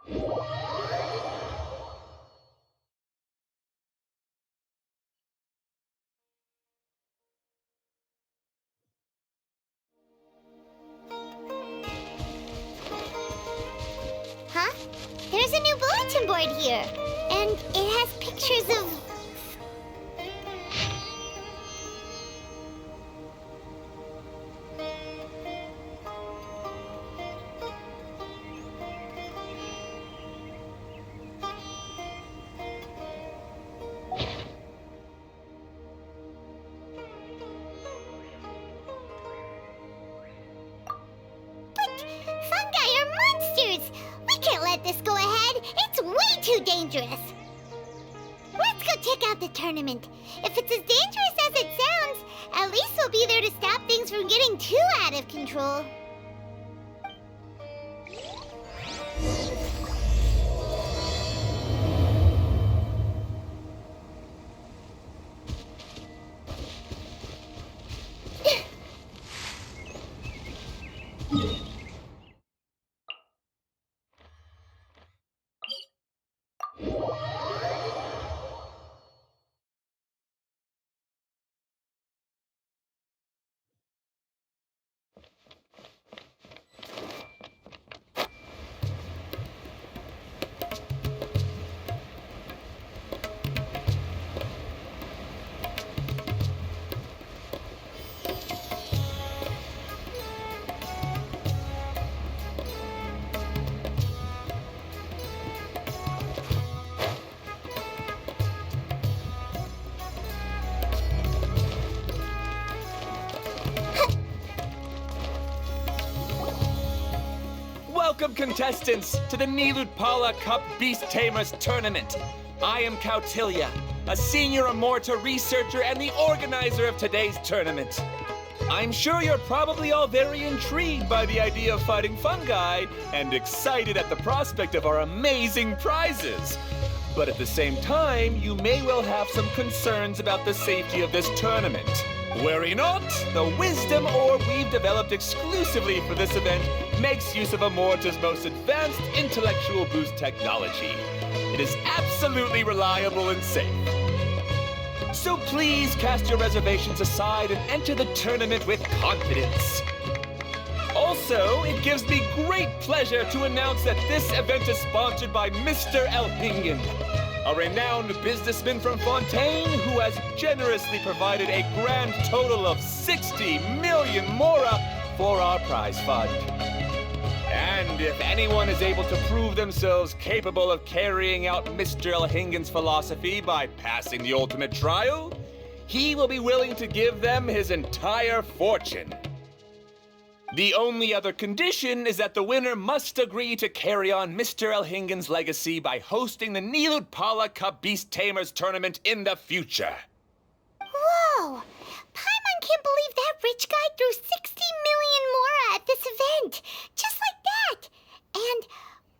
Huh? There's a new bulletin board here, and it has pictures of... This go ahead. It's way too dangerous. Let's go check out the tournament. If it's as dangerous as it sounds, at least we'll be there to stop things from getting too out of control. Welcome, contestants, to the Nilutpala Cup Beast Tamers Tournament. I am Kautilya, a senior Amorta researcher and the organizer of today's tournament. I'm sure you're probably all very intrigued by the idea of fighting fungi and excited at the prospect of our amazing prizes. But at the same time, you may well have some concerns about the safety of this tournament. Worry not, the wisdom orb we've developed exclusively for this event makes use of Amorta's most advanced intellectual boost technology. It is absolutely reliable and safe. So please cast your reservations aside and enter the tournament with confidence. Also, it gives me great pleasure to announce that this event is sponsored by Mr. Elhingen, a renowned businessman from Fontaine who has generously provided a grand total of 60 million mora for our prize fund. And if anyone is able to prove themselves capable of carrying out Mr. Elhingen's philosophy by passing the ultimate trial, he will be willing to give them his entire fortune. The only other condition is that the winner must agree to carry on Mr. Elhingen's legacy by hosting the Nilutpala Cup Beast Tamers Tournament in the future. Whoa! Paimon can't believe that rich guy threw 60 million mora at this event! Just like that! And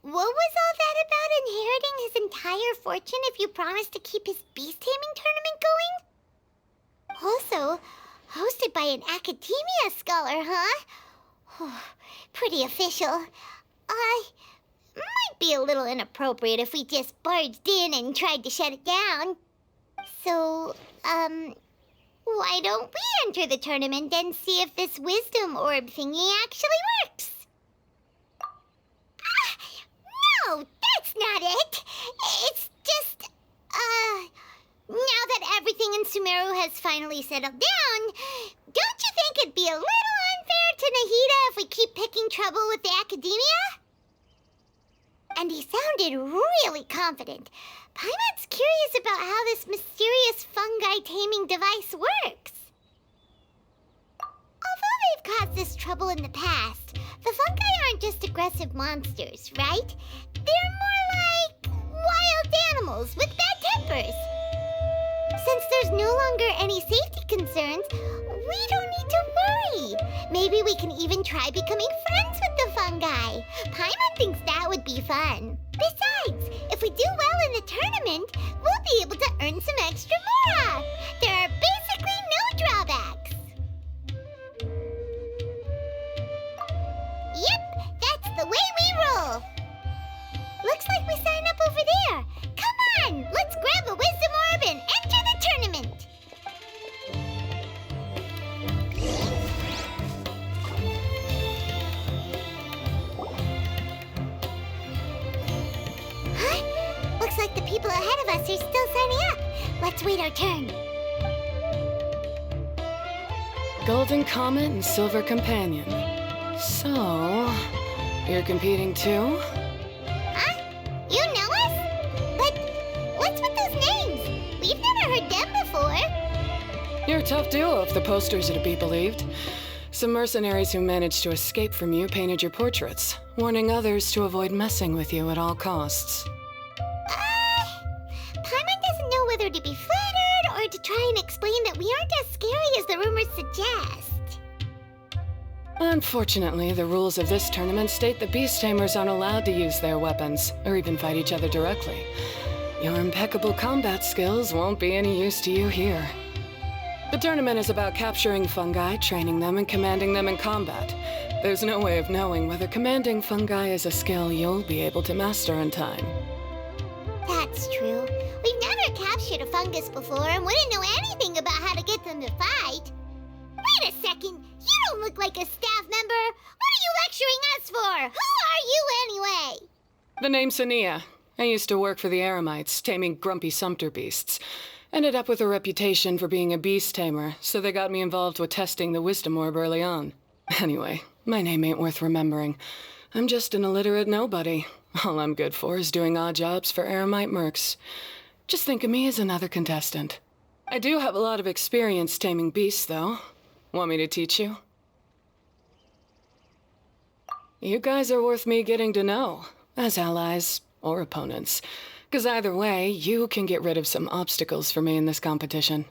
what was all that about inheriting his entire fortune if you promised to keep his beast taming tournament going? Also, hosted by an academia scholar, huh? Pretty official. Might be a little inappropriate if we just barged in and tried to shut it down. So, why don't we enter the tournament and see if this wisdom orb thingy actually works? No, that's not it. It's just, now that everything in Sumeru has finally settled down, don't you think it'd be a little unfair to Nahida if we keep picking trouble with the academia? And he sounded really confident. Paimon's curious about how this mysterious fungi taming device works. Although they've caused us trouble in the past, the fungi aren't just aggressive monsters, right? They're more like wild animals with bad tempers. Since there's no longer any safety concerns, we don't need to worry. Maybe we can even try becoming friends with the fungi. Paimon thinks that would be fun. Besides, if we do well in the tournament, we'll be able to earn some extra mora. There are basically no drawbacks. Yep, that's the way we roll. Looks of us are still signing up. Let's wait our turn. Golden Comet and Silver Companion. So, you're competing too? Huh? You know us? But what's with those names? We've never heard them before. You're a tough duo if the posters are to be believed. Some mercenaries who managed to escape from you painted your portraits, warning others to avoid messing with you at all costs. Paimon doesn't know whether to be flattered or to try and explain that we aren't as scary as the rumors suggest. Unfortunately, the rules of this tournament state that beast tamers aren't allowed to use their weapons, or even fight each other directly. Your impeccable combat skills won't be any use to you here. The tournament is about capturing fungi, training them, and commanding them in combat. There's no way of knowing whether commanding fungi is a skill you'll be able to master in time. That's true. We've never captured a fungus before and wouldn't know anything about how to get them to fight. Wait a second! You don't look like a staff member! What are you lecturing us for? Who are you anyway? The name's Sania. I used to work for the Eremites, taming grumpy sumpter beasts. Ended up with a reputation for being a beast tamer, so they got me involved with testing the wisdom orb early on. Anyway, my name ain't worth remembering. I'm just an illiterate nobody. All I'm good for is doing odd jobs for Eremite mercs. Just think of me as another contestant. I do have a lot of experience taming beasts, though. Want me to teach you? You guys are worth me getting to know, as allies or opponents. 'Cause either way, you can get rid of some obstacles for me in this competition.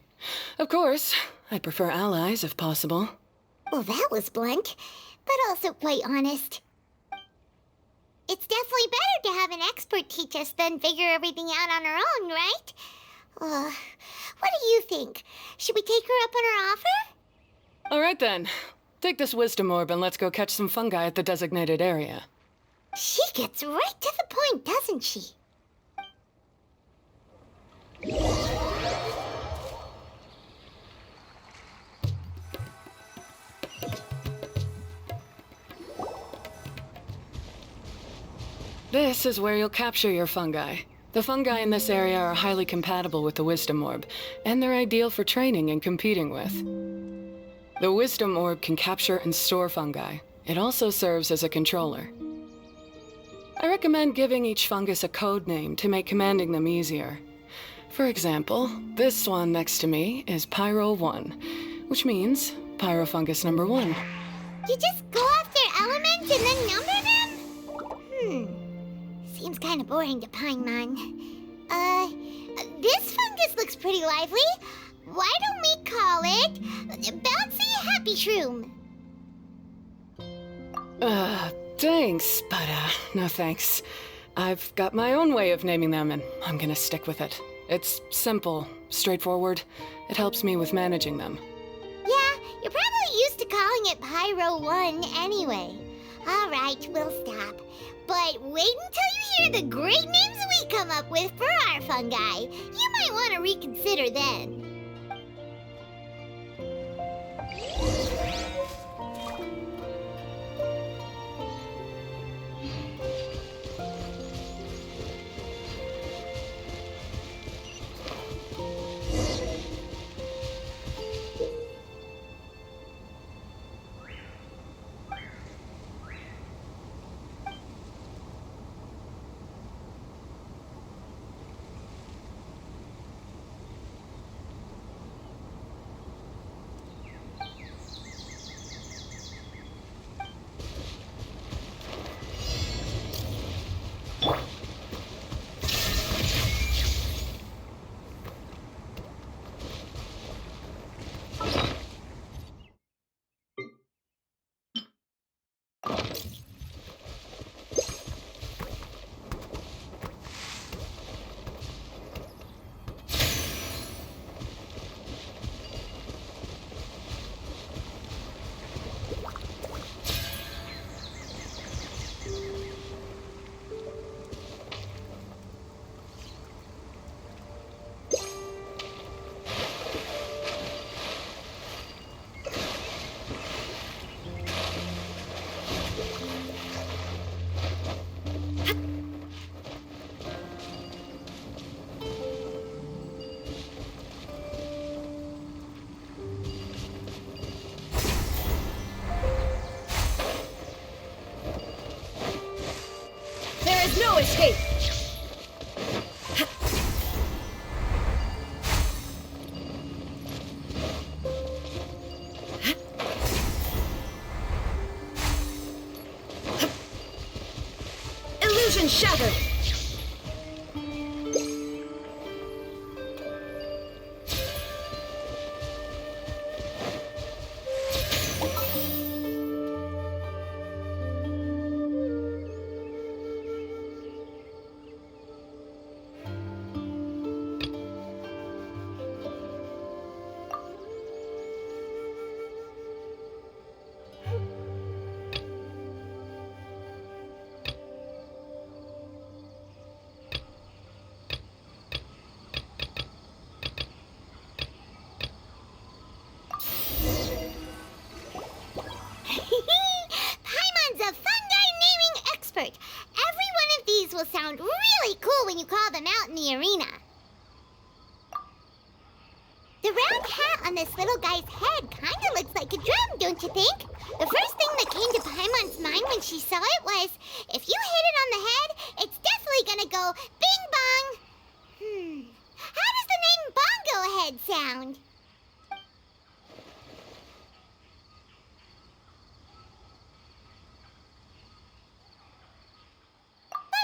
Of course, I'd prefer allies if possible. Well, that was blunt, but also quite honest. It's definitely better to have an expert teach us than figure everything out on our own, right? What do you think? Should we take her up on her offer? All right then. Take this wisdom orb and let's go catch some fungi at the designated area. She gets right to the point, doesn't she? This is where you'll capture your fungi. The fungi in this area are highly compatible with the wisdom orb, and they're ideal for training and competing with. The wisdom orb can capture and store fungi. It also serves as a controller. I recommend giving each fungus a code name to make commanding them easier. For example, this one next to me is Pyro 1, which means Pyrofungus number 1. You just go off their elements and then number them? Seems kind of boring to Paimon. This fungus looks pretty lively. Why don't we call it Bouncy Happy Shroom? Thanks, but no thanks. I've got my own way of naming them, and I'm gonna stick with it. It's simple, straightforward. It helps me with managing them. Yeah, you're probably used to calling it Pyro 1 anyway. All right, we'll stop. But wait until you hear the great names we come up with for our fungi. You might want to reconsider then. There is no escape! Illusion shattered! Paimon's a fungi naming expert. Every one of these will sound really cool when you call them out in the arena. The round hat on this little guy's head kind of looks like a drum, don't you think? The first thing that came to Paimon's mind when she saw it was, if you hit it on the head, it's definitely gonna go bing bong. How does the name Bongo Head sound?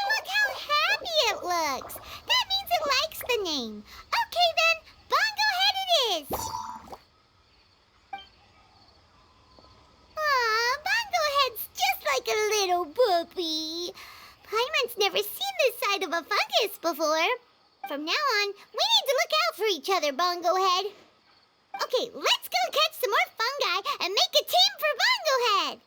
Look how happy it looks. That means it likes the name. Okay then, Bongo Head it is. Aw, Bongo Head's just like a little puppy. Paimon's never seen this side of a fungus before. From now on, we need to look out for each other, Bongo Head. Okay, let's go catch some more fungi and make a team for Bongo Head.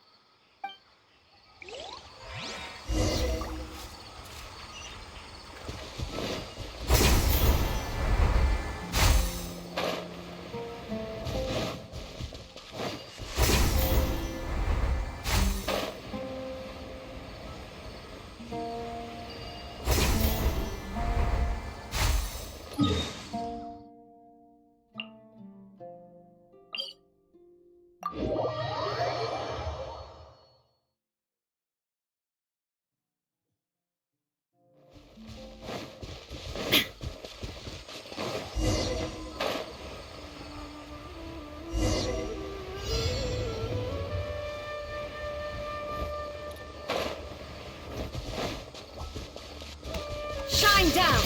Shine down!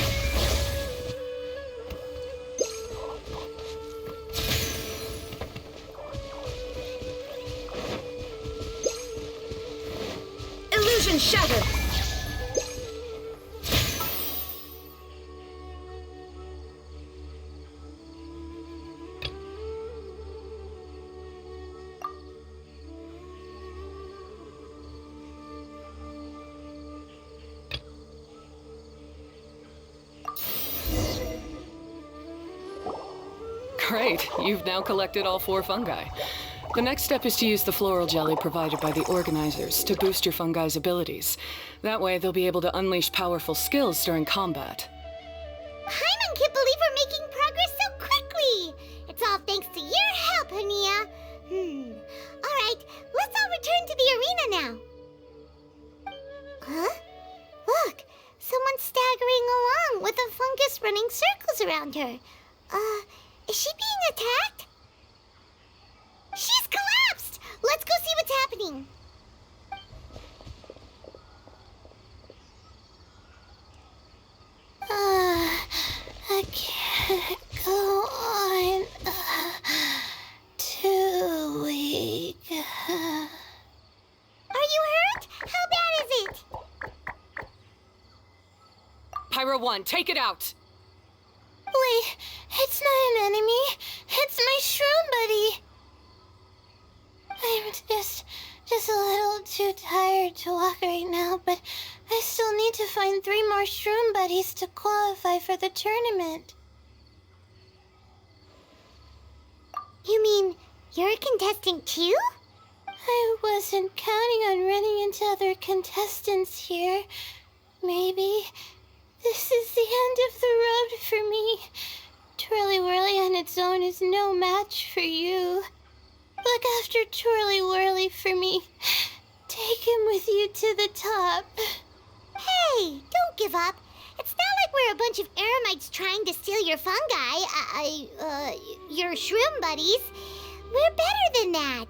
Illusion shattered! Great, you've now collected all 4 fungi. The next step is to use the floral jelly provided by the organizers to boost your fungi's abilities. That way, they'll be able to unleash powerful skills during combat. Paimon can't believe we're making progress so quickly. It's all thanks to your help, Hania. All right, let's all return to the arena now. Huh? Look, someone's staggering along with a fungus running circles around her. Is she being attacked? She's collapsed! Let's go see what's happening. I can't go on. Too weak. Are you hurt? How bad is it? Pyro 1, take it out! Wait, it's not an enemy. It's my shroom buddy. I'm just a little too tired to walk right now, but I still need to find 3 more shroom buddies to qualify for the tournament. You mean you're a contestant too? I wasn't counting on running into other contestants here. Maybe this is the end of the road for me. Twirly Whirly on its own is no match for you. Look after Twirly Whirly for me. Take him with you to the top. Hey, give up. It's not like we're a bunch of eremites trying to steal your fungi, your shroom buddies. We're better than that.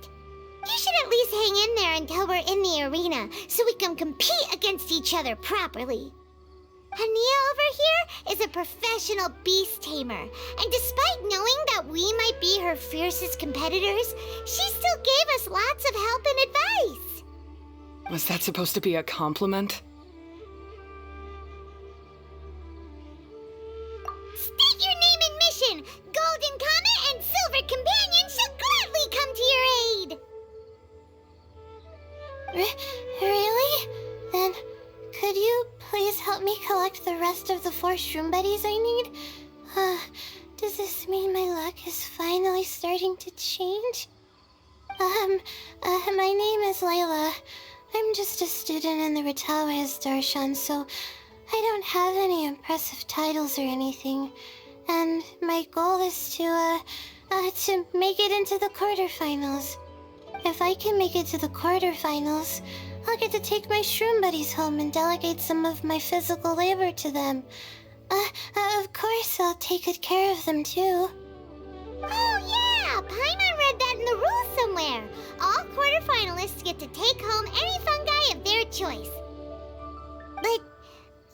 You should at least hang in there until we're in the arena, so we can compete against each other properly. Hania over here is a professional beast tamer, and despite knowing that we might be her fiercest competitors, she still gave us lots of help and advice. Was that supposed to be a compliment? State your name and mission! Golden Comet and Silver Companion shall gladly come to your aid! Really? Then, could you please help me collect the rest of the 4 shroom buddies I need? Does this mean my luck is finally starting to change? My name is Layla. I'm just a student in the Ratawa's Darshan, so I don't have any impressive titles or anything. And my goal is to make it into the quarterfinals. If I can make it to the quarterfinals, I'll get to take my shroom buddies home and delegate some of my physical labor to them. Of course, I'll take good care of them too. Oh yeah! Paimon read that in the rules somewhere. All quarterfinalists get to take home any fungi of their choice. But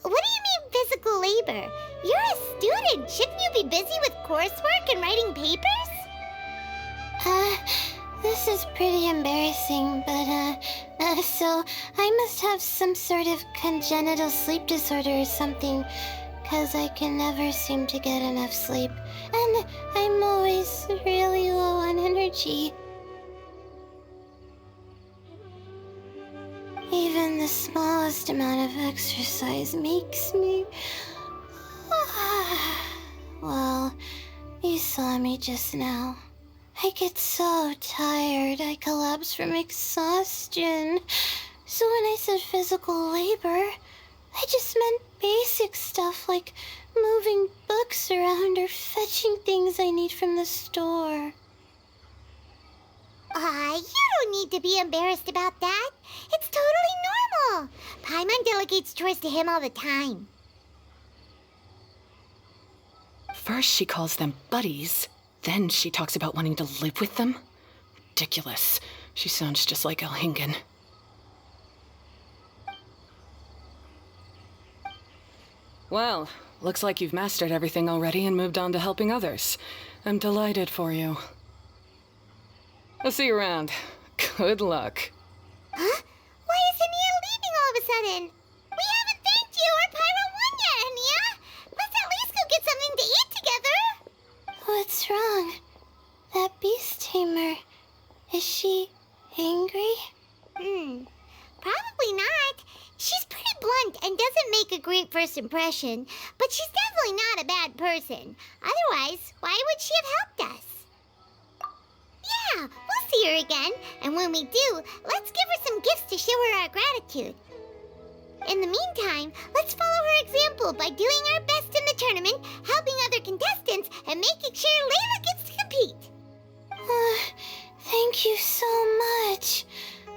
what do you mean physical labor? You're a student. Shouldn't you be busy with coursework and writing papers? This is pretty embarrassing, but, so I must have some sort of congenital sleep disorder or something, 'cause I can never seem to get enough sleep, and I'm always really low on energy. Even the smallest amount of exercise makes me... Well, you saw me just now. I get so tired, I collapse from exhaustion. So when I said physical labor, I just meant basic stuff like moving books around or fetching things I need from the store. You don't need to be embarrassed about that. It's totally normal. Paimon delegates chores to him all the time. First she calls them buddies, then she talks about wanting to live with them? Ridiculous. She sounds just like Elhingen. Well, looks like you've mastered everything already and moved on to helping others. I'm delighted for you. I'll see you around. Good luck. Huh? Why is Hania leaving all of a sudden? We haven't thanked you or Pyro won yet, Hania! Let's at least go get something to eat together! What's wrong? That beast tamer... is she... angry? Probably not. She's pretty blunt and doesn't make a great first impression, but she's definitely not a bad person. Otherwise, why would she have helped us? Yeah, we'll see her again, and when we do, let's give her some gifts to show her our gratitude. In the meantime, let's follow her example by doing our best in the tournament, helping other contestants, and making sure Layla gets to compete. Thank you so much.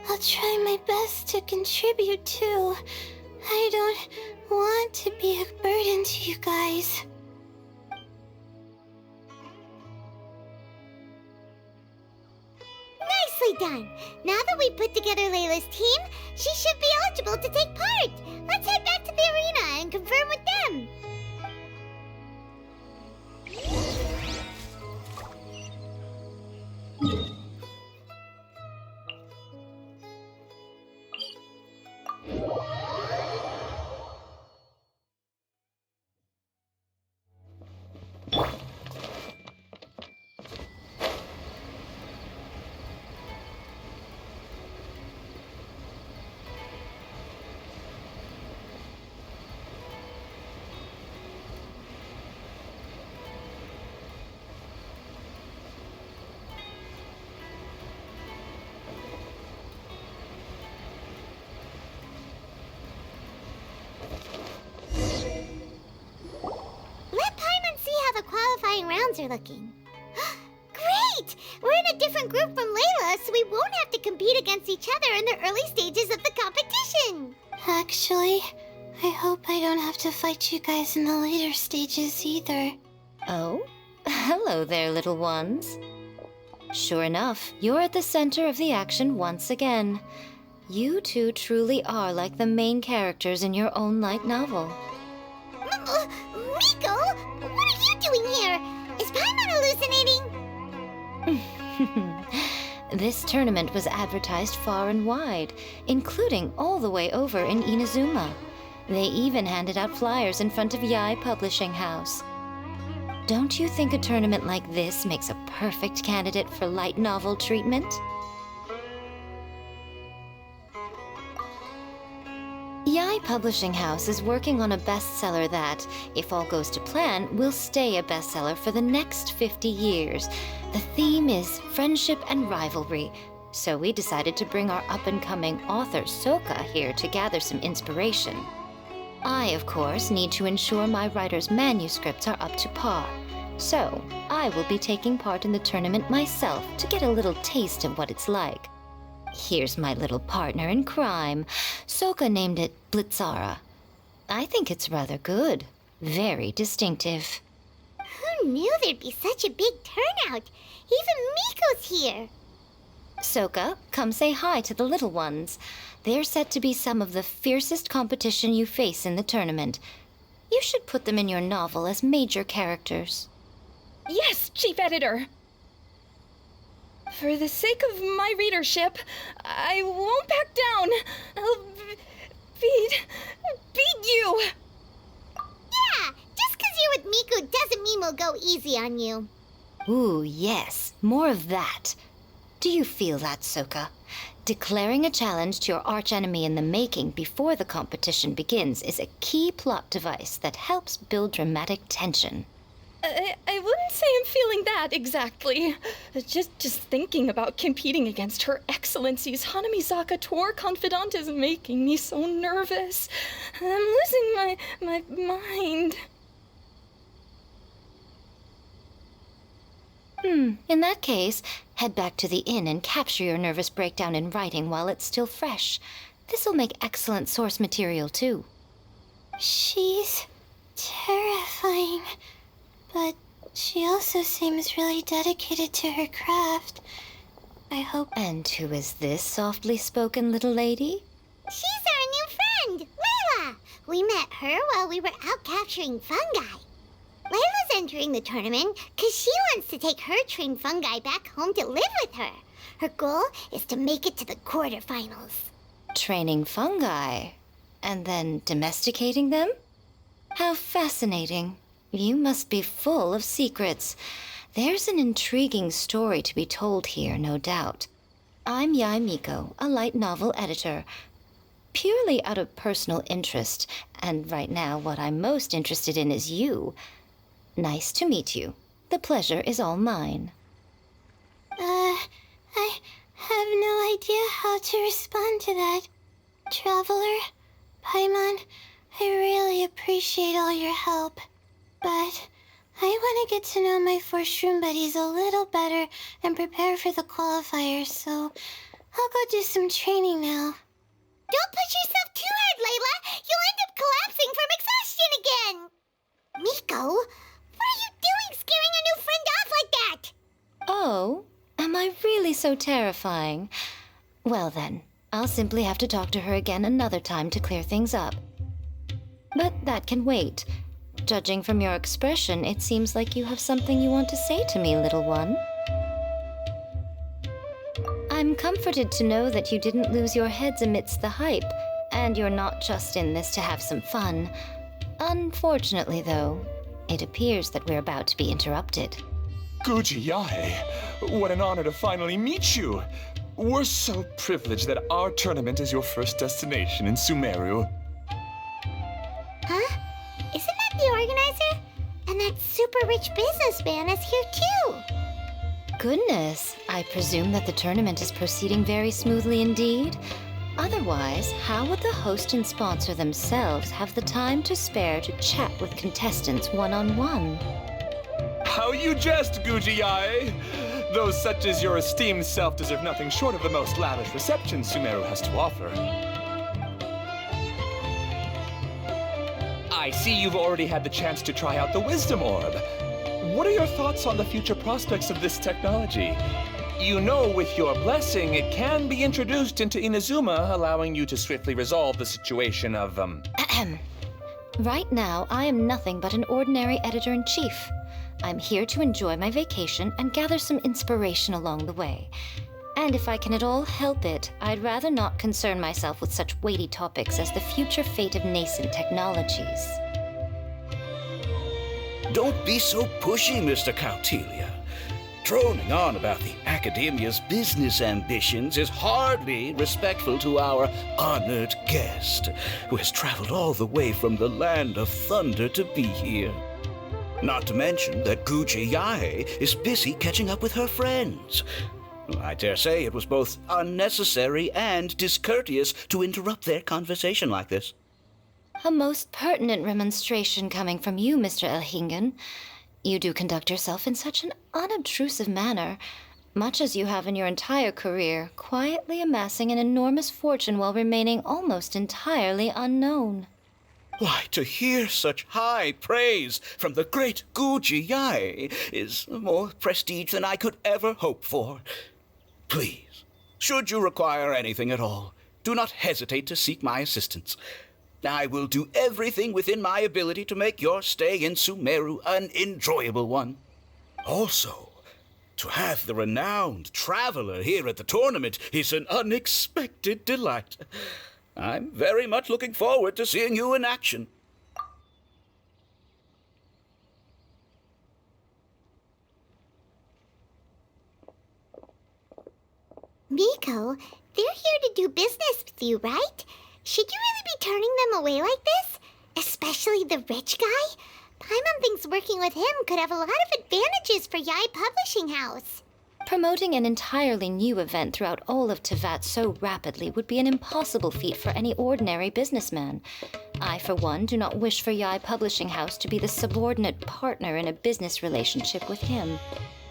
I'll try my best to contribute too. I don't want to be a burden to you guys. Nicely done! Now that we put together Layla's team, she should be eligible to take part! Let's head back to the arena and confirm with them! Rounds are looking. Great! We're in a different group from Layla, so we won't have to compete against each other in the early stages of the competition. Actually, I hope I don't have to fight you guys in the later stages either. Oh? Hello there, little ones. Sure enough, you're at the center of the action once again. You two truly are like the main characters in your own light novel. Miko, what are you doing here? Is Paimon hallucinating? This tournament was advertised far and wide, including all the way over in Inazuma. They even handed out flyers in front of Yae Publishing House. Don't you think a tournament like this makes a perfect candidate for light novel treatment? Yae Publishing House is working on a bestseller that, if all goes to plan, will stay a bestseller for the next 50 years. The theme is friendship and rivalry, so we decided to bring our up-and-coming author Soka here to gather some inspiration. I, of course, need to ensure my writer's manuscripts are up to par. So, I will be taking part in the tournament myself to get a little taste of what it's like. Here's my little partner in crime. Soka named it Blitzara. I think it's rather good. Very distinctive. Who knew there'd be such a big turnout? Even Miko's here. Soka, come say hi to the little ones. They're set to be some of the fiercest competition you face in the tournament. You should put them in your novel as major characters. Yes, Chief Editor! For the sake of my readership, I won't back down. I'll beat you! Yeah, just 'cause you're with Miko doesn't mean we'll go easy on you. Ooh, yes, more of that. Do you feel that, Soka? Declaring a challenge to your archenemy in the making before the competition begins is a key plot device that helps build dramatic tension. I wouldn't say I'm feeling that exactly. Just thinking about competing against Her Excellency's Hanamizaka tour confidant is making me so nervous. I'm losing my mind. In that case, head back to the inn and capture your nervous breakdown in writing while it's still fresh. This'll make excellent source material, too. She's terrifying, but she also seems really dedicated to her craft. I hope... And who is this softly spoken little lady? She's our new friend, Layla! We met her while we were out capturing fungi. Layla's entering the tournament because she wants to take her trained fungi back home to live with her. Her goal is to make it to the quarterfinals. Training fungi, and then domesticating them? How fascinating. You must be full of secrets. There's an intriguing story to be told here, no doubt. I'm Yae Miko, a light novel editor. Purely out of personal interest, and right now what I'm most interested in is you. Nice to meet you. The pleasure is all mine. I have no idea how to respond to that. Traveler, Paimon, I really appreciate all your help. But I want to get to know my 4 shroom buddies a little better and prepare for the qualifiers, so I'll go do some training now. Don't push yourself too hard, Layla! You'll end up collapsing from exhaustion again! Miko, what are you doing scaring a new friend off like that? Oh, am I really so terrifying? Well then, I'll simply have to talk to her again another time to clear things up. But that can wait. Judging from your expression, it seems like you have something you want to say to me, little one. I'm comforted to know that you didn't lose your heads amidst the hype, and you're not just in this to have some fun. Unfortunately, though, it appears that we're about to be interrupted. Guji Yae, what an honor to finally meet you. We're so privileged that our tournament is your first destination in Sumeru. Huh? Isn't that the organizer? And that super rich businessman is here too. Goodness, I presume that the tournament is proceeding very smoothly indeed. Otherwise, how would the host and sponsor themselves have the time to spare to chat with contestants one-on-one? How you jest, Guji Yae! Those such as your esteemed self deserve nothing short of the most lavish reception Sumeru has to offer. I see you've already had the chance to try out the Wisdom Orb. What are your thoughts on the future prospects of this technology? You know, with your blessing, it can be introduced into Inazuma, allowing you to swiftly resolve the situation of, Right now, I am nothing but an ordinary editor-in-chief. I'm here to enjoy my vacation and gather some inspiration along the way. And if I can at all help it, I'd rather not concern myself with such weighty topics as the future fate of nascent technologies. Don't be so pushy, Mr. Cautelia. Droning on about the Academia's business ambitions is hardly respectful to our honored guest, who has traveled all the way from the land of thunder to be here. Not to mention that Guji Yae is busy catching up with her friends. I dare say it was both unnecessary and discourteous to interrupt their conversation like this. A most pertinent remonstration coming from you, Mr. Elhingen. You do conduct yourself in such an unobtrusive manner, much as you have in your entire career, quietly amassing an enormous fortune while remaining almost entirely unknown. Why, to hear such high praise from the great Guji Yae is more prestige than I could ever hope for. Please, should you require anything at all, do not hesitate to seek my assistance. I will do everything within my ability to make your stay in Sumeru an enjoyable one. Also, to have the renowned traveler here at the tournament is an unexpected delight. I'm very much looking forward to seeing you in action. Miko, they're here to do business with you, right? Should you really be turning them away like this? Especially the rich guy? Paimon thinks working with him could have a lot of advantages for Yae Publishing House. Promoting an entirely new event throughout all of Teyvat so rapidly would be an impossible feat for any ordinary businessman. I, for one, do not wish for Yae Publishing House to be the subordinate partner in a business relationship with him.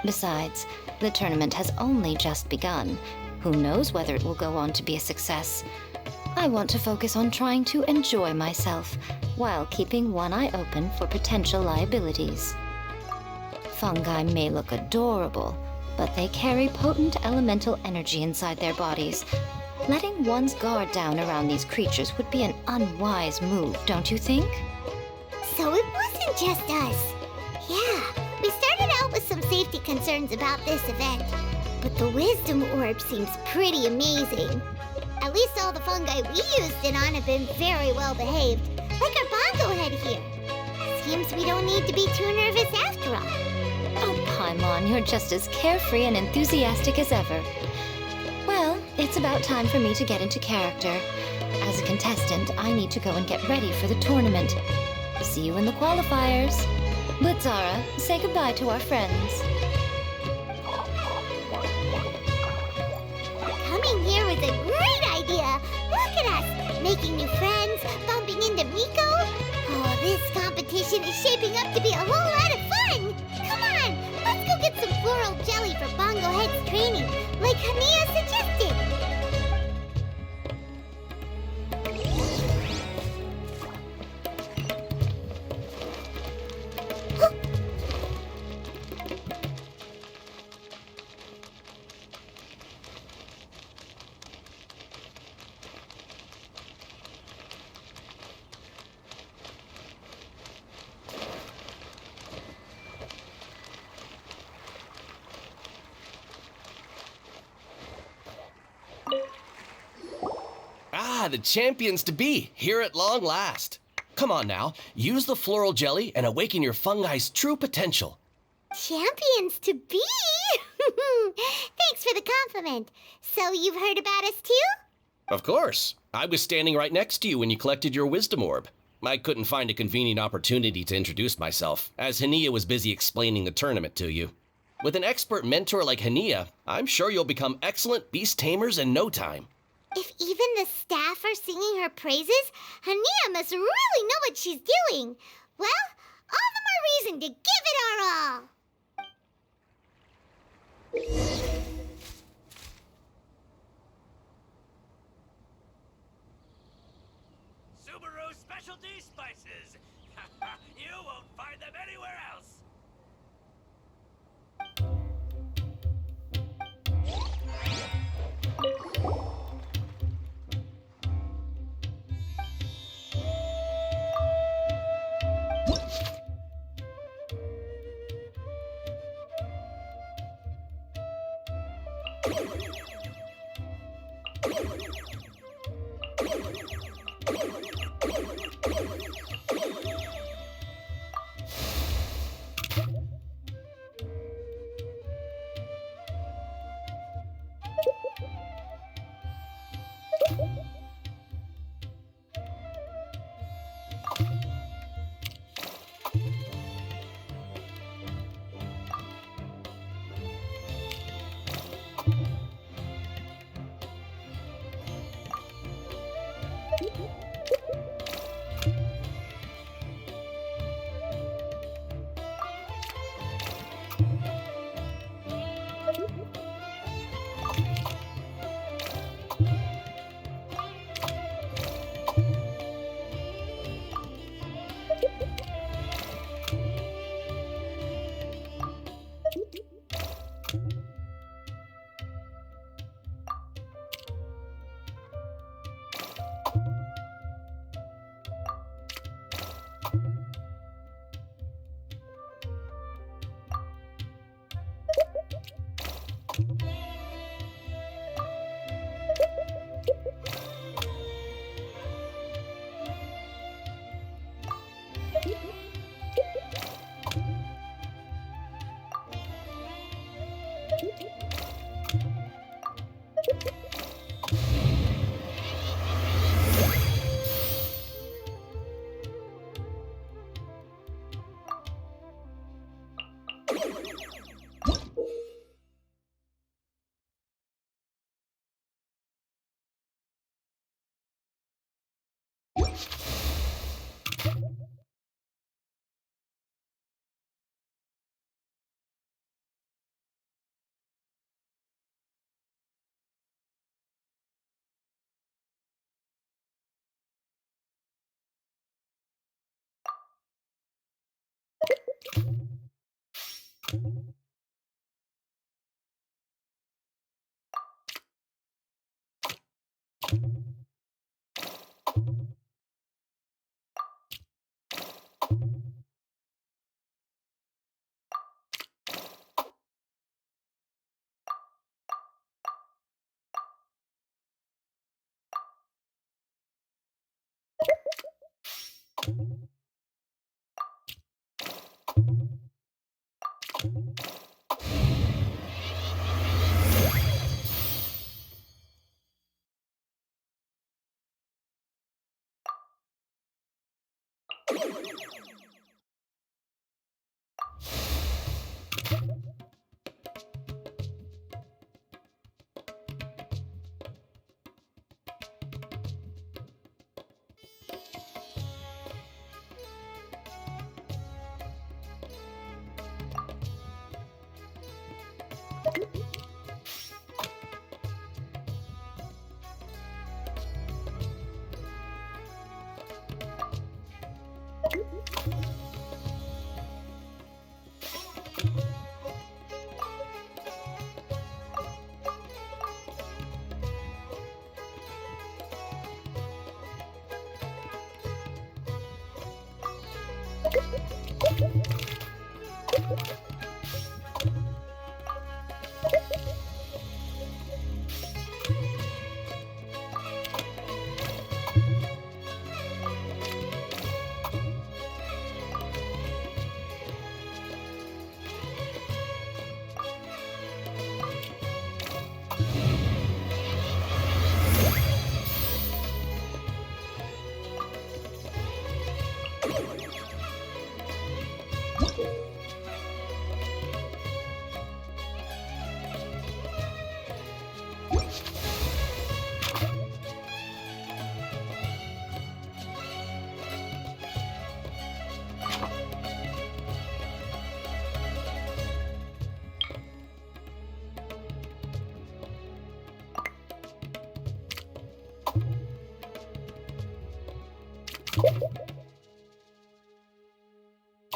Besides, the tournament has only just begun. Who knows whether it will go on to be a success? I want to focus on trying to enjoy myself, while keeping one eye open for potential liabilities. Fungi may look adorable, but they carry potent elemental energy inside their bodies. Letting one's guard down around these creatures would be an unwise move, don't you think? So it wasn't just us. Yeah, we started out with some safety concerns about this event, but the Wisdom Orb seems pretty amazing. At least all the fungi we used it on have been very well behaved, like our bongo head here. Seems we don't need to be too nervous after all. Oh, Paimon, you're just as carefree and enthusiastic as ever. Well, it's about time for me to get into character. As a contestant, I need to go and get ready for the tournament. See you in the qualifiers. Blitzara, say goodbye to our friends. Coming here was a great idea. Look at us, making new friends, bumping into Miko. Oh, this competition is shaping up to be a whole lot of fun. Come on, let's go get some floral jelly for Bongo Head's training, like Hania suggested. Ah, the champions to be, here at long last. Come on now, use the floral jelly and awaken your fungi's true potential. Champions to be? Thanks for the compliment. So you've heard about us too? Of course. I was standing right next to you when you collected your wisdom orb. I couldn't find a convenient opportunity to introduce myself, as Hania was busy explaining the tournament to you. With an expert mentor like Hania, I'm sure you'll become excellent beast tamers in no time. If even the staff are singing her praises, Hania must really know what she's doing. Well, all the more reason to give it our all. Subaru Special specialty spices. You won't find them anywhere else.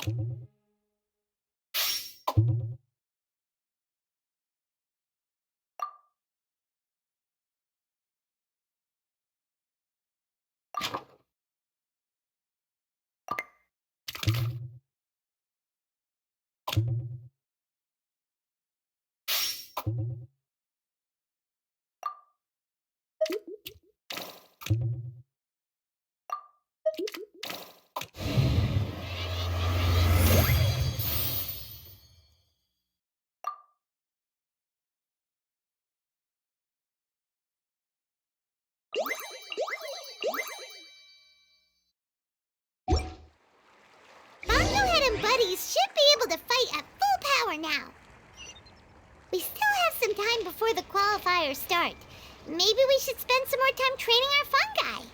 Bongohead and Buddies should be able to fight at full power now. We still have some time before the qualifiers start. Maybe we should spend some more time training our fungi.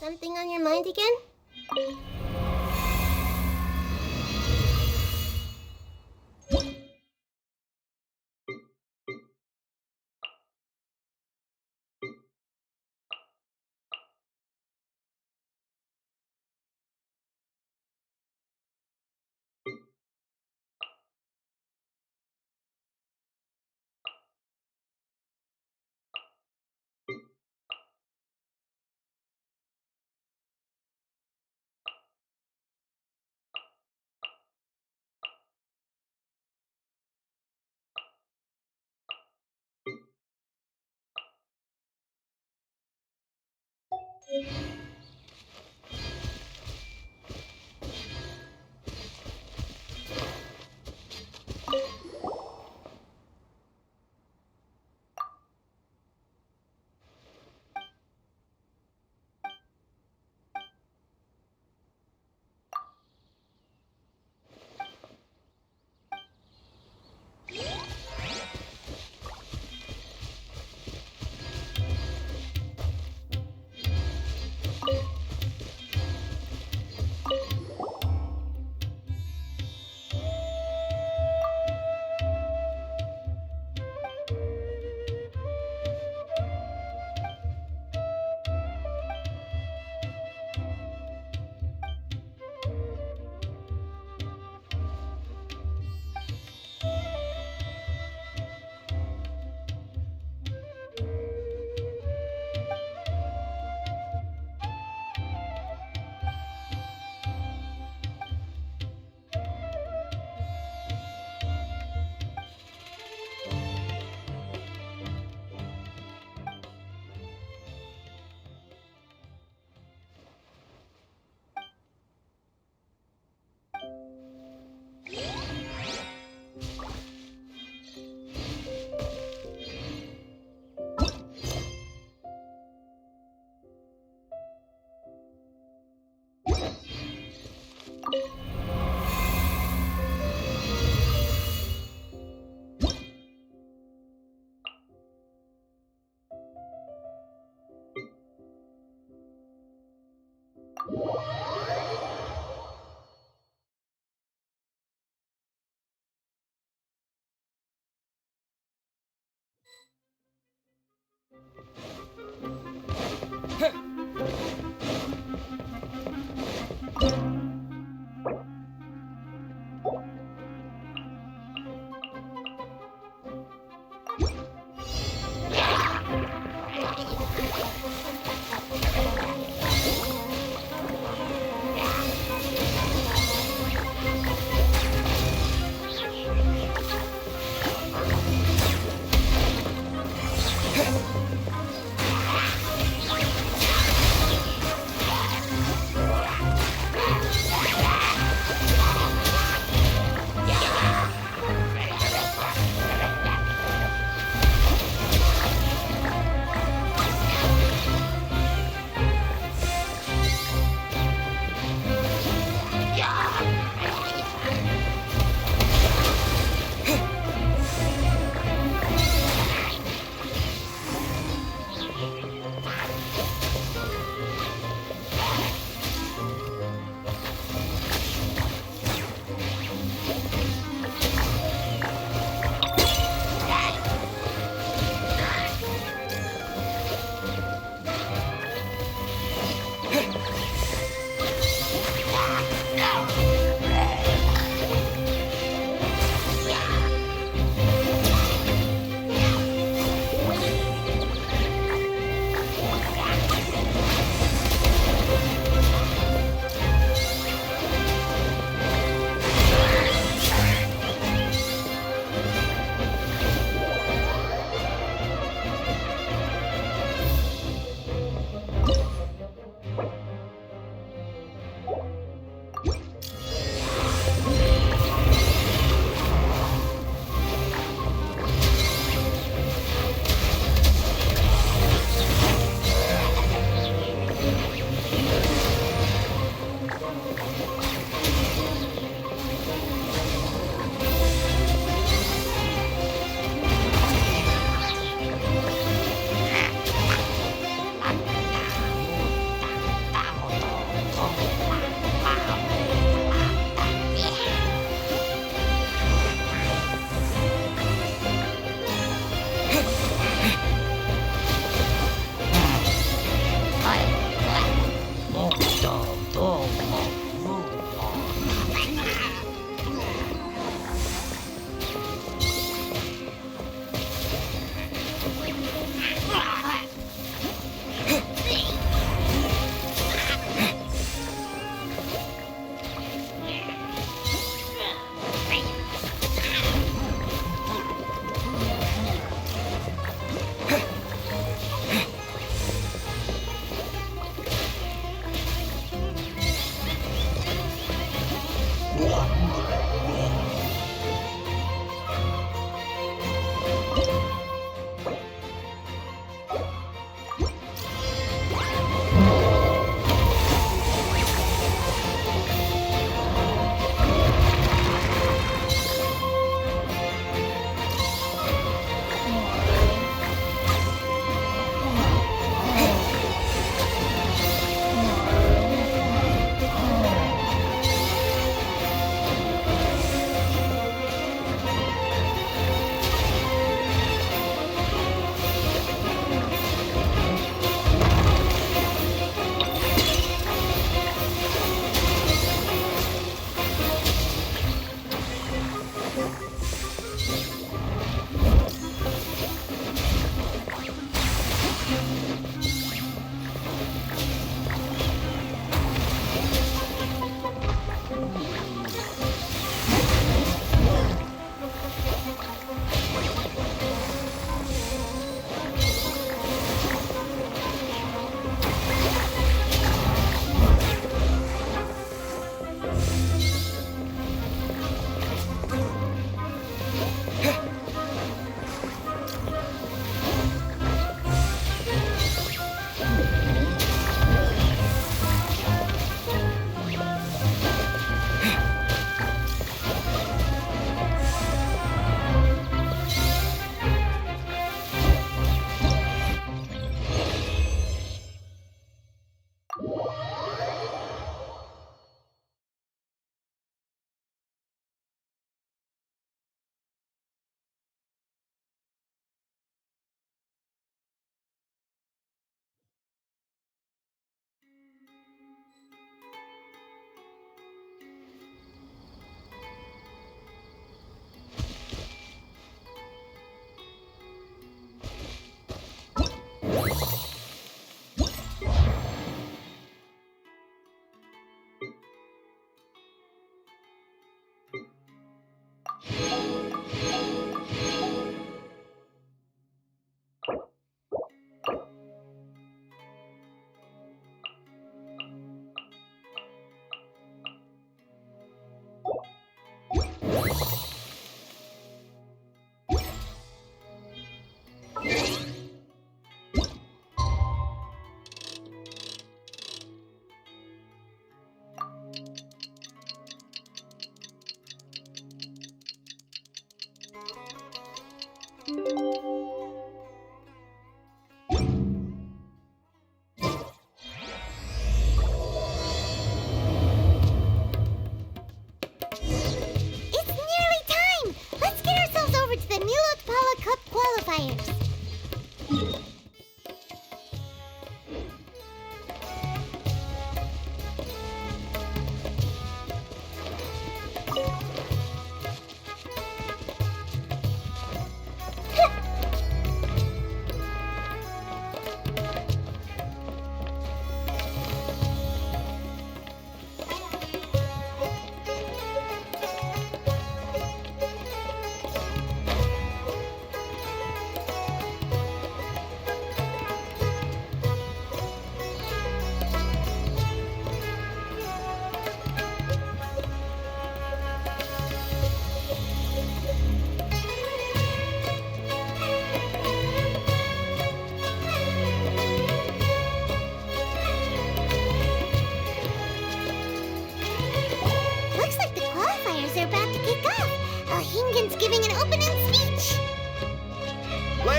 Something on your mind again?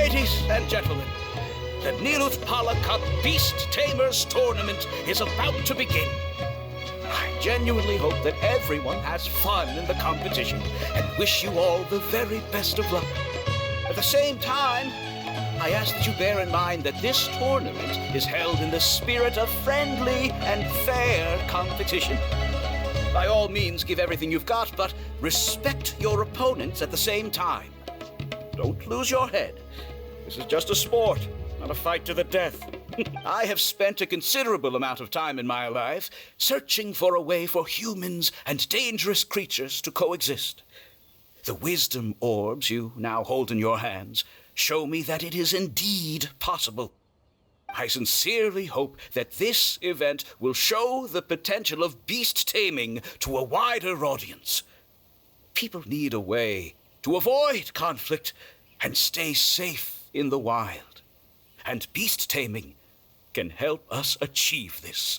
Ladies and gentlemen, the Nilut Pala Cup Beast Tamers Tournament is about to begin. I genuinely hope that everyone has fun in the competition and wish you all the very best of luck. At the same time, I ask that you bear in mind that this tournament is held in the spirit of friendly and fair competition. By all means, give everything you've got, but respect your opponents at the same time. Don't lose your head. This is just a sport, not a fight to the death. I have spent a considerable amount of time in my life searching for a way for humans and dangerous creatures to coexist. The wisdom orbs you now hold in your hands show me that it is indeed possible. I sincerely hope that this event will show the potential of beast taming to a wider audience. People need a way to avoid conflict and stay safe in the wild. And beast taming can help us achieve this.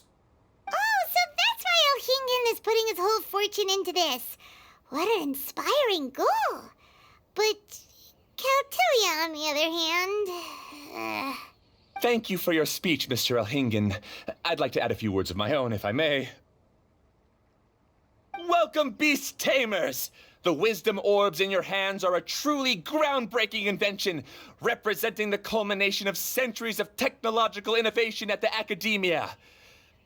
Oh, so that's why Elhingen is putting his whole fortune into this. What an inspiring goal. But Caltilia, on the other hand... Thank you for your speech, Mr. Elhingen. I'd like to add a few words of my own, if I may. Welcome, Beast Tamers! The wisdom orbs in your hands are a truly groundbreaking invention, representing the culmination of centuries of technological innovation at the academia.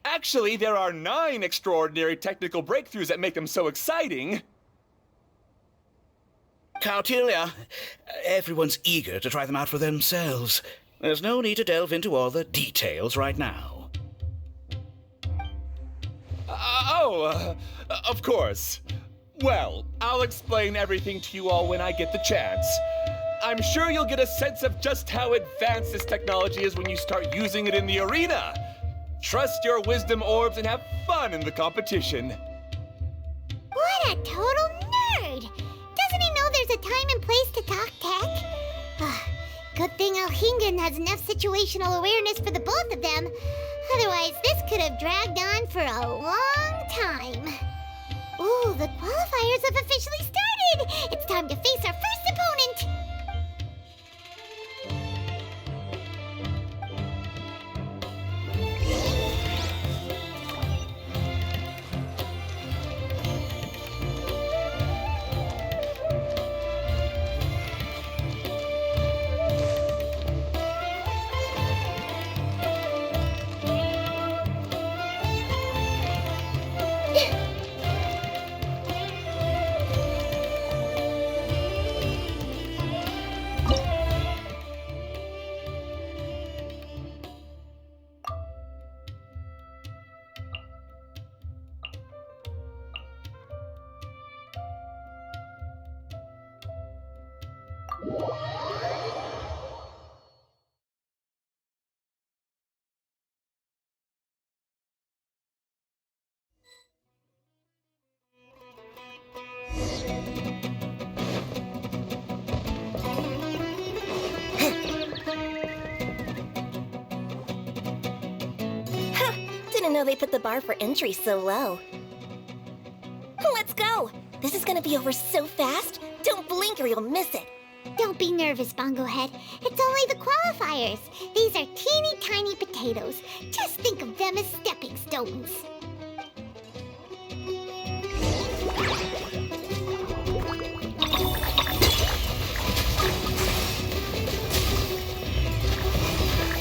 Actually, there are 9 extraordinary technical breakthroughs that make them so exciting. Caltilia, everyone's eager to try them out for themselves. There's no need to delve into all the details right now. Of course. Well, I'll explain everything to you all when I get the chance. I'm sure you'll get a sense of just how advanced this technology is when you start using it in the arena. Trust your wisdom orbs and have fun in the competition. What a total nerd! Doesn't he know there's a time and place to talk tech? Good thing Elhingen has enough situational awareness for the both of them. Otherwise, this could have dragged on for a long time. Ooh, the qualifiers have officially started! It's time to face our first opponent! Didn't know they put the bar for entry so low. Let's go! This is gonna be over so fast. Don't blink or you'll miss it. Don't be nervous, Bongo Head. It's only the qualifiers. These are teeny tiny potatoes. Just think of them as stepping stones.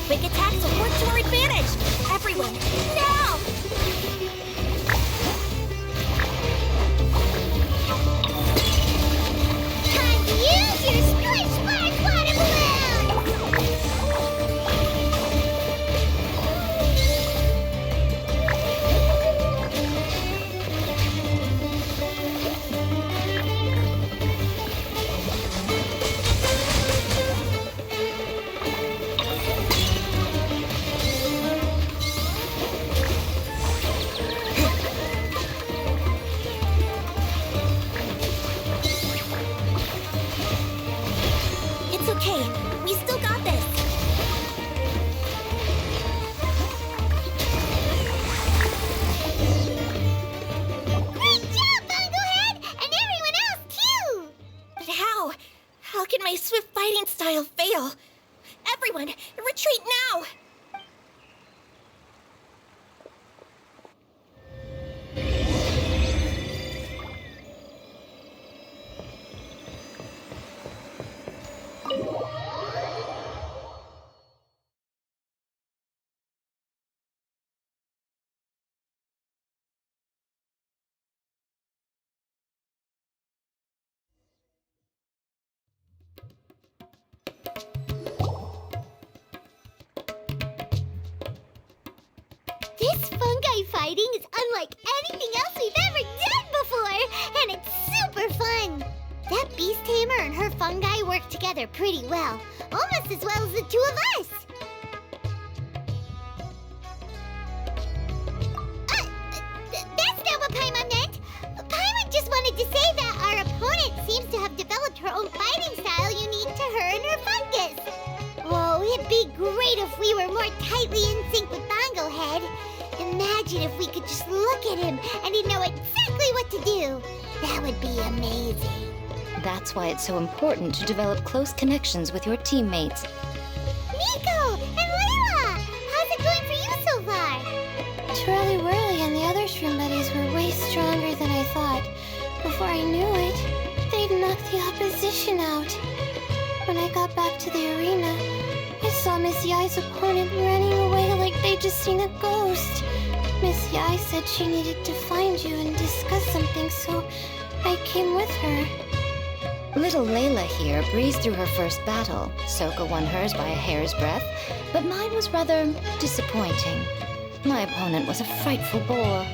Quick attacks will work to our advantage! Everyone, now! Time to use your splish splash water balloon! Everyone, retreat now! This fungi fighting is unlike anything else we've ever done before, and it's super fun. That beast tamer and her fungi work together pretty well, almost as well as the two of us. That's not what Paimon meant. Paimon just wanted to say that our opponent seems to have developed her own fighting style unique to her and her fungus. Oh, it'd be great if we were more tightly in sync with Bongo Head. Imagine if we could just look at him and he'd know exactly what to do. That would be amazing. That's why it's so important to develop close connections with your teammates. Nico and Layla! How's it going for you so far? Twirly Whirly and the other shroom buddies were way stronger than I thought. Before I knew it, they'd knocked the opposition out. When I got back to the arena, I saw Miss Yai's opponent running away like they'd just seen a ghost. Miss Yai said she needed to find you and discuss something, so I came with her. Little Layla here breezed through her first battle. Sokka won hers by a hair's breadth, but mine was rather disappointing. My opponent was a frightful bore.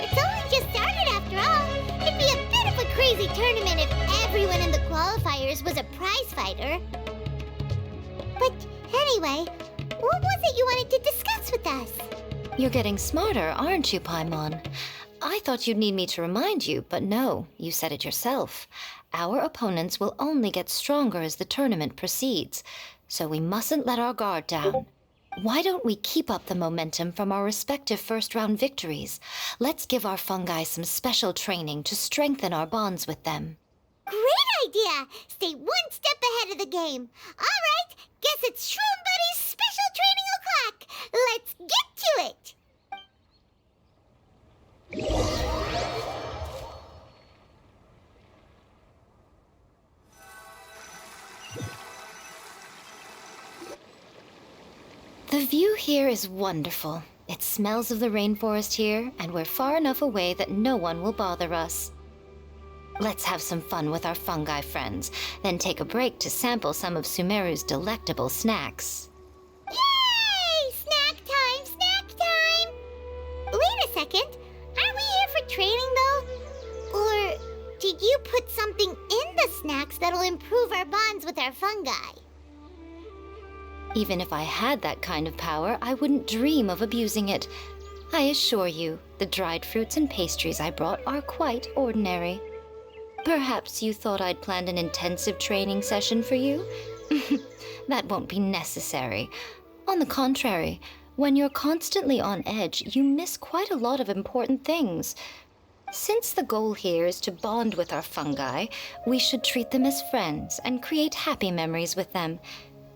It's only just started after all. It'd be a bit of a crazy tournament if everyone in the qualifiers was a prize fighter. But anyway, what was it you wanted to discuss with us? You're getting smarter, aren't you, Paimon? I thought you'd need me to remind you, but no, you said it yourself. Our opponents will only get stronger as the tournament proceeds, so we mustn't let our guard down. Why don't we keep up the momentum from our respective first-round victories? Let's give our fungi some special training to strengthen our bonds with them. Great idea! Stay one step ahead of the game. All right, guess it's Shroom Buddy's special training o'clock. Let's get to it! The view here is wonderful. It smells of the rainforest here, and we're far enough away that no one will bother us. Let's have some fun with our fungi friends, then take a break to sample some of Sumeru's delectable snacks. Yay! Snack time! Snack time! Wait a second. Aren't we here for training, though? Or did you put something in the snacks that'll improve our bonds with our fungi? Even if I had that kind of power, I wouldn't dream of abusing it. I assure you, the dried fruits and pastries I brought are quite ordinary. Perhaps you thought I'd planned an intensive training session for you? That won't be necessary. On the contrary, when you're constantly on edge, you miss quite a lot of important things. Since the goal here is to bond with our fungi, we should treat them as friends and create happy memories with them.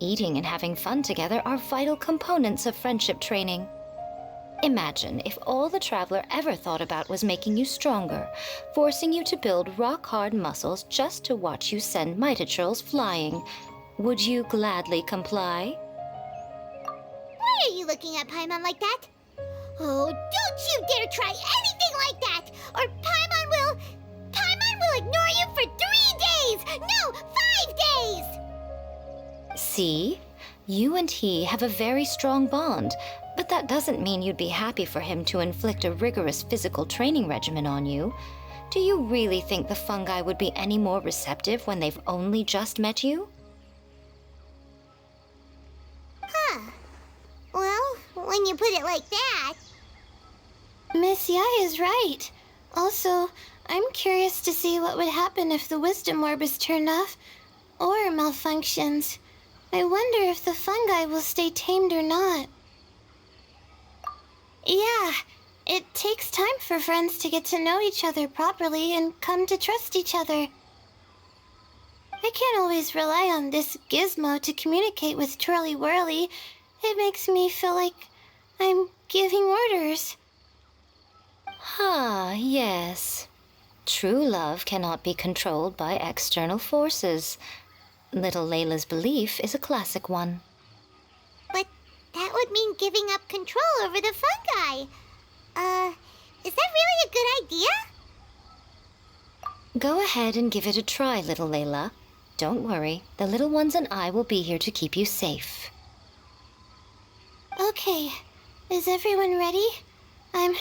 Eating and having fun together are vital components of friendship training. Imagine if all the Traveler ever thought about was making you stronger, forcing you to build rock-hard muscles just to watch you send Mitatrolls flying. Would you gladly comply? Why are you looking at Paimon like that? Oh, don't you dare try anything like that, or Paimon will ignore you for 3 days! No, 5 days! See? You and he have a very strong bond, but that doesn't mean you'd be happy for him to inflict a rigorous physical training regimen on you. Do you really think the fungi would be any more receptive when they've only just met you? Huh. Well, when you put it like that... Miss Yai is right. Also, I'm curious to see what would happen if the wisdom orb is turned off or malfunctions. I wonder if the fungi will stay tamed or not. Yeah, it takes time for friends to get to know each other properly and come to trust each other. I can't always rely on this gizmo to communicate with Twirly Whirly. It makes me feel like I'm giving orders. Ah, yes. True love cannot be controlled by external forces. Little Layla's belief is a classic one. But that would mean giving up control over the fungi. Is that really a good idea? Go ahead and give it a try, little Layla. Don't worry, the little ones and I will be here to keep you safe. Okay, is everyone ready? I'm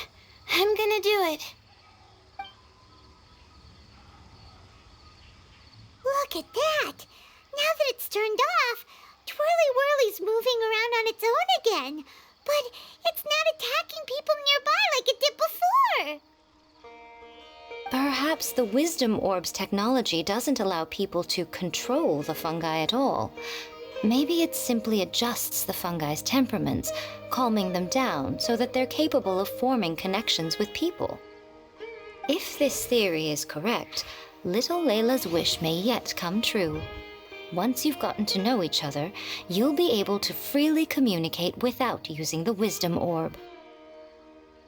gonna do it. Look at that! Now that it's turned off, Twirly Whirly's moving around on its own again. But it's not attacking people nearby like it did before. Perhaps the Wisdom Orb's technology doesn't allow people to control the fungi at all. Maybe it simply adjusts the fungi's temperaments, calming them down so that they're capable of forming connections with people. If this theory is correct, little Layla's wish may yet come true. Once you've gotten to know each other, you'll be able to freely communicate without using the Wisdom Orb.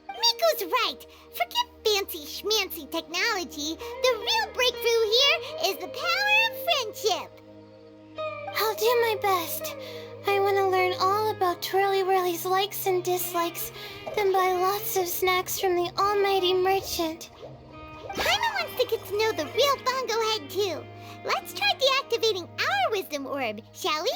Miko's right. Forget fancy schmancy technology. The real breakthrough here is the power of friendship. I'll do my best. I want to learn all about Twirly Whirly's likes and dislikes, then buy lots of snacks from the almighty merchant. Paimon wants to get to know the real Bongo Head too. Let's try deactivating our Wisdom Orb, shall we?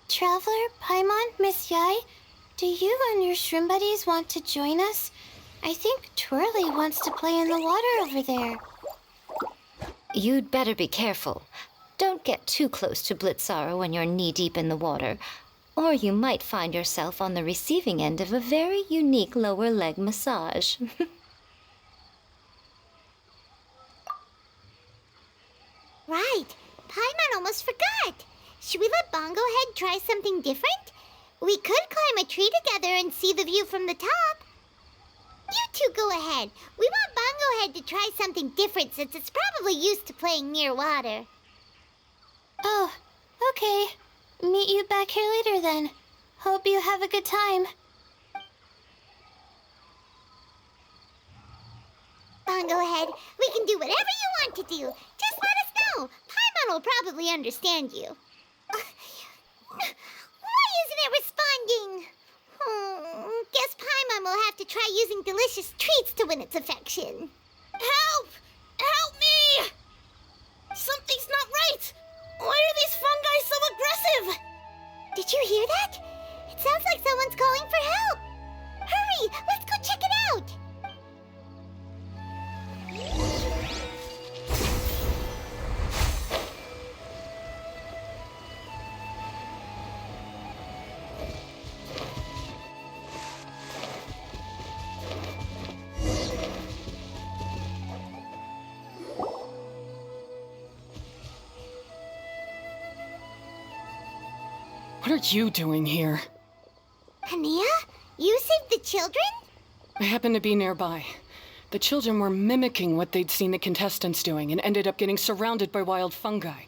Traveler, Paimon, Miss Yai, do you and your shrimp buddies want to join us? I think Twirly wants to play in the water over there. You'd better be careful. Don't get too close to Blitzara when you're knee-deep in the water, or you might find yourself on the receiving end of a very unique lower leg massage. Right. Paimon almost forgot. Should we let Bongo Head try something different? We could climb a tree together and see the view from the top. You two go ahead. We want Bongo Head to try something different since it's probably used to playing near water. Oh, okay. Meet you back here later then. Hope you have a good time. Bongo Head, we can do whatever you want to do. Just let us know. Paimon will probably understand you. Why isn't it responding? Guess Paimon will have to try using delicious treats to win its affection. Help! Help me! Something's not right! Why are these fungi so aggressive? Did you hear that? It sounds like someone's calling for help. Hurry, let's go check it out. What are you doing here? Hania, you saved the children? I happened to be nearby. The children were mimicking what they'd seen the contestants doing and ended up getting surrounded by wild fungi.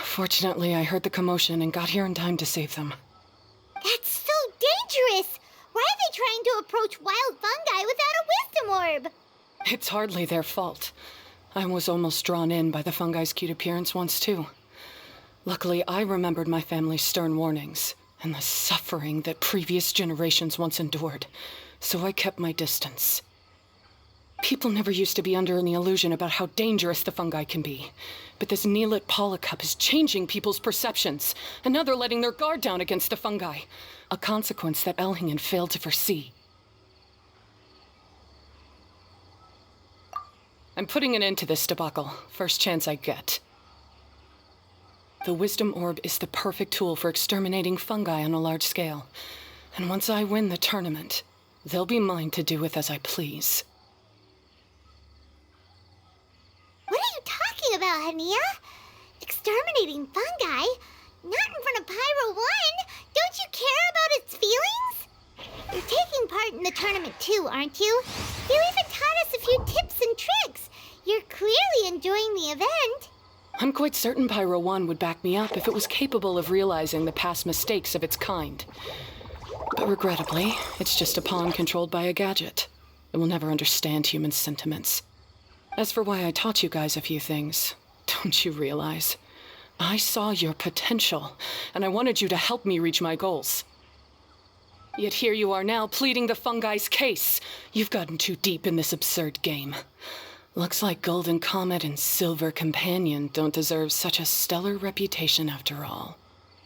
Fortunately, I heard the commotion and got here in time to save them. That's so dangerous! Why are they trying to approach wild fungi without a wisdom orb? It's hardly their fault. I was almost drawn in by the fungi's cute appearance once, too. Luckily, I remembered my family's stern warnings and the suffering that previous generations once endured, so I kept my distance. People never used to be under any illusion about how dangerous the fungi can be, but this Neelit Paula Cup is changing people's perceptions, and now they're letting their guard down against the fungi, a consequence that Elhingen failed to foresee. I'm putting an end to this debacle, first chance I get. The Wisdom Orb is the perfect tool for exterminating fungi on a large scale. And once I win the tournament, they'll be mine to do with as I please. What are you talking about, style, Hania. Exterminating fungi? Not in front of Pyro 1! Don't you care about its feelings? You're taking part in the tournament too, aren't you? You even taught us a few tips and tricks. You're clearly enjoying the event. I'm quite certain Pyro 1 would back me up if it was capable of realizing the past mistakes of its kind. But regrettably, it's just a pawn controlled by a gadget. It will never understand human sentiments. As for why I taught you guys a few things, don't you realize? I saw your potential, and I wanted you to help me reach my goals. Yet here you are now, pleading the fungi's case. You've gotten too deep in this absurd game. Looks like Golden Comet and Silver Companion don't deserve such a stellar reputation after all.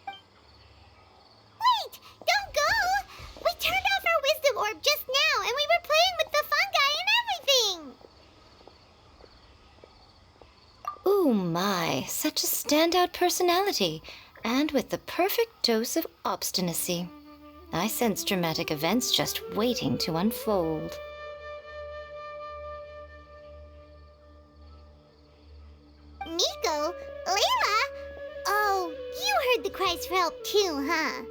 Wait! Don't go! We turned off our wisdom orb just now, and we were playing with the fungi and everything! Ooh my, such a standout personality, and with the perfect dose of obstinacy. I sense dramatic events just waiting to unfold. Nico? Layla? Oh, you heard the cries for help too, huh?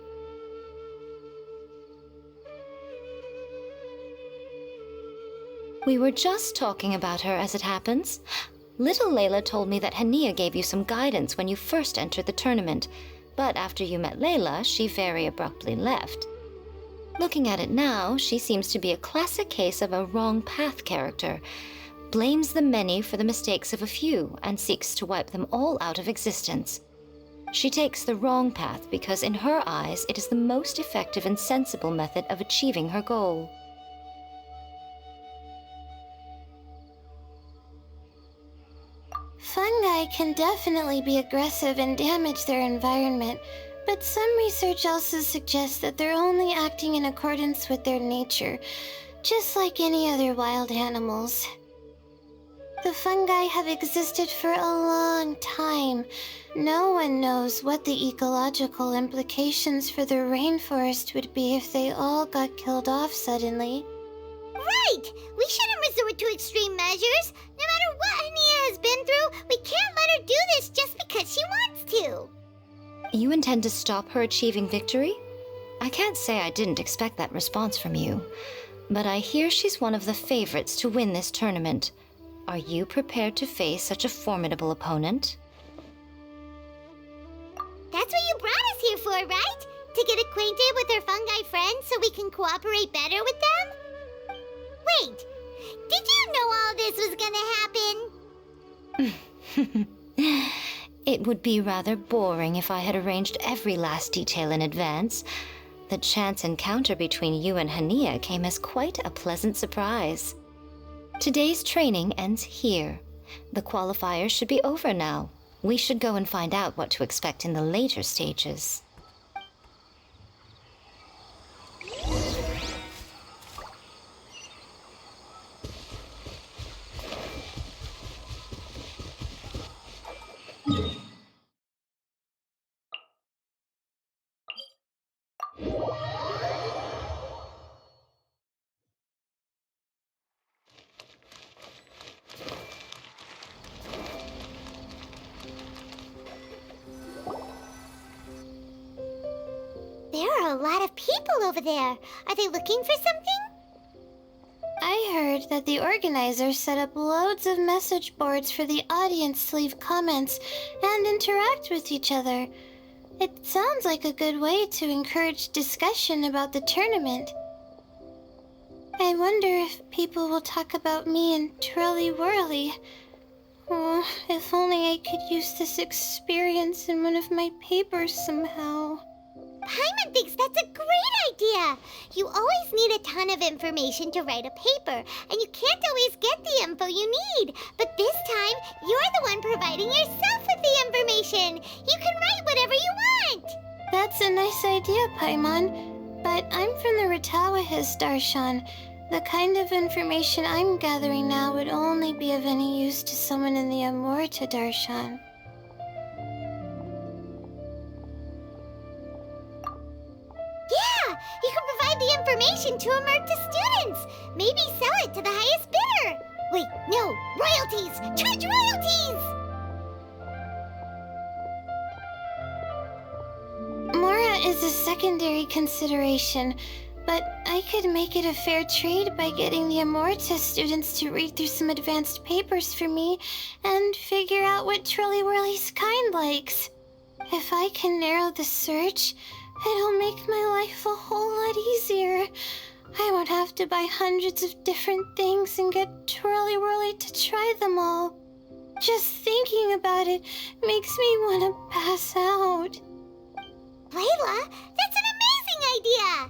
We were just talking about her as it happens. Little Layla told me that Hania gave you some guidance when you first entered the tournament, but after you met Layla, she very abruptly left. Looking at it now, she seems to be a classic case of a wrong path character. Blames the many for the mistakes of a few and seeks to wipe them all out of existence. She takes the wrong path because in her eyes it is the most effective and sensible method of achieving her goal. Fungi can definitely be aggressive and damage their environment, but some research also suggests that they're only acting in accordance with their nature, just like any other wild animals. The fungi have existed for a long time. No one knows what the ecological implications for the rainforest would be if they all got killed off suddenly. Right! We shouldn't resort to extreme measures. No matter what Hania has been through, we can't let her do this just because she wants to. You intend to stop her achieving victory? I can't say I didn't expect that response from you, but I hear she's one of the favorites to win this tournament. Are you prepared to face such a formidable opponent? That's what you brought us here for, right? To get acquainted with our fungi friends so we can cooperate better with them? Wait, did you know all this was gonna happen? It would be rather boring if I had arranged every last detail in advance. The chance encounter between you and Hania came as quite a pleasant surprise. Today's training ends here. The qualifiers should be over now. We should go and find out what to expect in the later stages. There are a lot of people over there. Are they looking for something? I heard that the organizers set up loads of message boards for the audience to leave comments and interact with each other. It sounds like a good way to encourage discussion about the tournament. I wonder if people will talk about me and Twirly Whirly. Oh, if only I could use this experience in one of my papers somehow. Paimon thinks that's a great idea. You always need a ton of information to write a paper, and you can't always get the info you need. But this time, you're the one providing yourself with the information. You can write whatever you want. That's a nice idea, Paimon. But I'm from the Ratawahis, Darshan. The kind of information I'm gathering now would only be of any use to someone in the Amurta, Darshan. Yeah, you can provide the information to Amurta students. Maybe sell it to the highest bidder. Wait, no, royalties! Charge royalties! is a secondary consideration, but I could make it a fair trade by getting the Amorta students to read through some advanced papers for me and figure out what Trolly Whirly's kind likes. If I can narrow the search, it'll make my life a whole lot easier. I won't have to buy hundreds of different things and get Twirly Whirly to try them all. Just thinking about it makes me want to pass out. Layla, that's an amazing idea!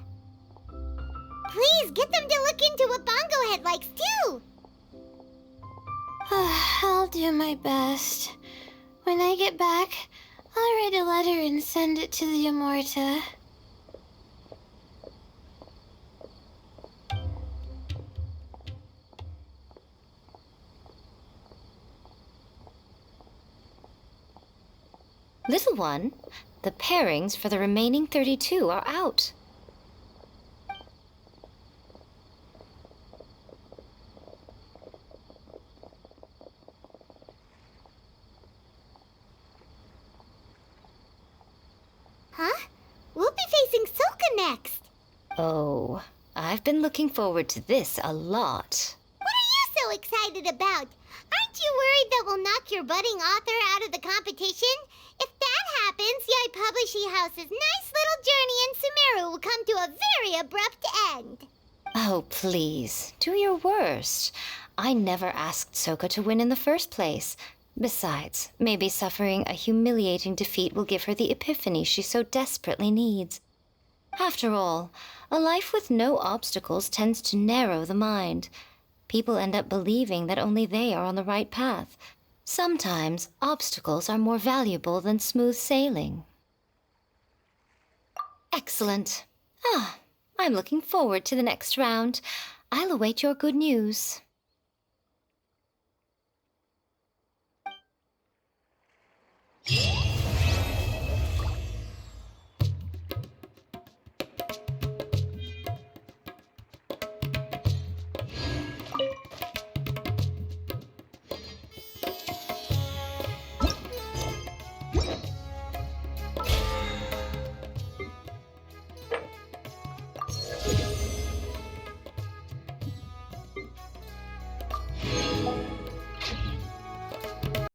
Please get them to look into what Bongo Head likes too! I'll do my best. When I get back, I'll write a letter and send it to the Amorta. Little one, the pairings for the remaining 32 are out. Huh? We'll be facing Soka next! Oh, I've been looking forward to this a lot. What are you so excited about? Aren't you worried that we'll knock your budding author out of the competition? If that happens, Yai Publishing House's nice little journey in Sumeru will come to a very abrupt end. Oh, please, do your worst. I never asked Soka to win in the first place. Besides, maybe suffering a humiliating defeat will give her the epiphany she so desperately needs. After all, a life with no obstacles tends to narrow the mind. People end up believing that only they are on the right path. Sometimes, obstacles are more valuable than smooth sailing. Excellent. I'm looking forward to the next round. I'll await your good news.